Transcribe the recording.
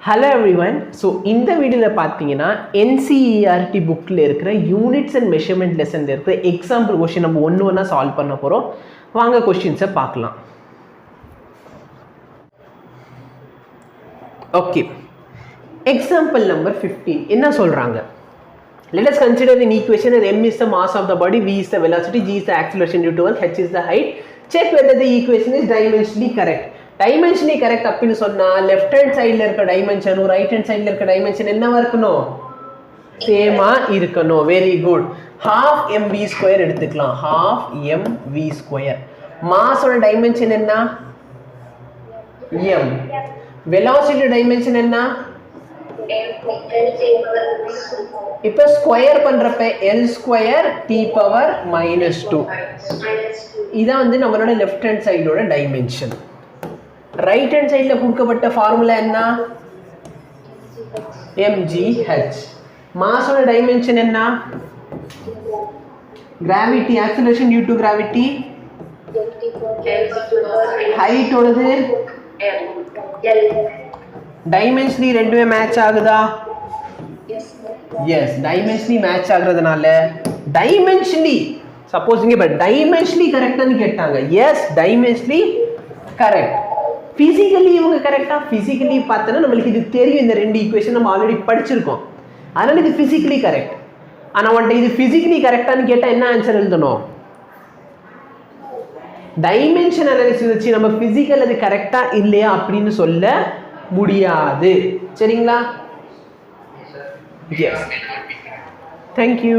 Hello everyone. So இந்த வீடியோல பாத்தீங்கன்னா NCERT bookல இருக்கிற units and measurement lessonல இருக்கிற example question நம்ம ஒவ்வொண்ணா சால்வ் பண்ண போறோம். வாங்க क्वेश्चंஸை பார்க்கலாம். Okay. Example number 15 என்ன சொல்றாங்க? Let us consider an equation that m is the mass of the body, v is the velocity, g is the acceleration due to earth, h is the height. Check whether the equation is dimensionally correct. Dimensionally correct அப்படினு சொன்னா left hand sideல இருக்க dimension right hand sideல இருக்க dimension என்னவா இருக்கணும்? சேமா இருக்கணும். Very good. half mv square எடுத்துக்கலாம். half mv square. mass ஓட dimension என்ன? m. velocity dimension என்ன? இப்ப ஸ்கொயர் பண்றப்ப l ஸ்கொயர் t பவர் -2. இதான் வந்து நம்மளோட left hand sideோட dimension. right hand side ல கொடுக்கப்பட்ட ஃபார்முலா என்ன? mgh. mass ஓட dimension என்ன? gravity, acceleration due to gravity, height ஓடது dimensionally ரெண்டுமே மேட்ச் ஆகுதா? yes, dimensionally மேட்ச் ஆகுறதுனால dimensionally suppose இங்க பட் dimensionally கரெக்ட்டானு கேட்டாங்க. yes, dimensionally correct. physically இவங்க கரெக்ட்டா? physically பார்த்தா நமக்கு இது தெரியும். இந்த ரெண்டு ஈக்குவேஷன் நம்ம ஆல்ரெடி படிச்சிருக்கோம். அதனால இது physically correct. ஆனா வந்து இது physically கரெக்ட்டானு கேட்டா என்ன ஆன்சர் எழுதணும்? டைமென்ஷன் அனாலிசிஸ் வச்சு நம்ம physical அது கரெக்ட்டா இல்லையா அப்படினு சொல்ல முடியாது. சரிங்களா? yes. Thank you.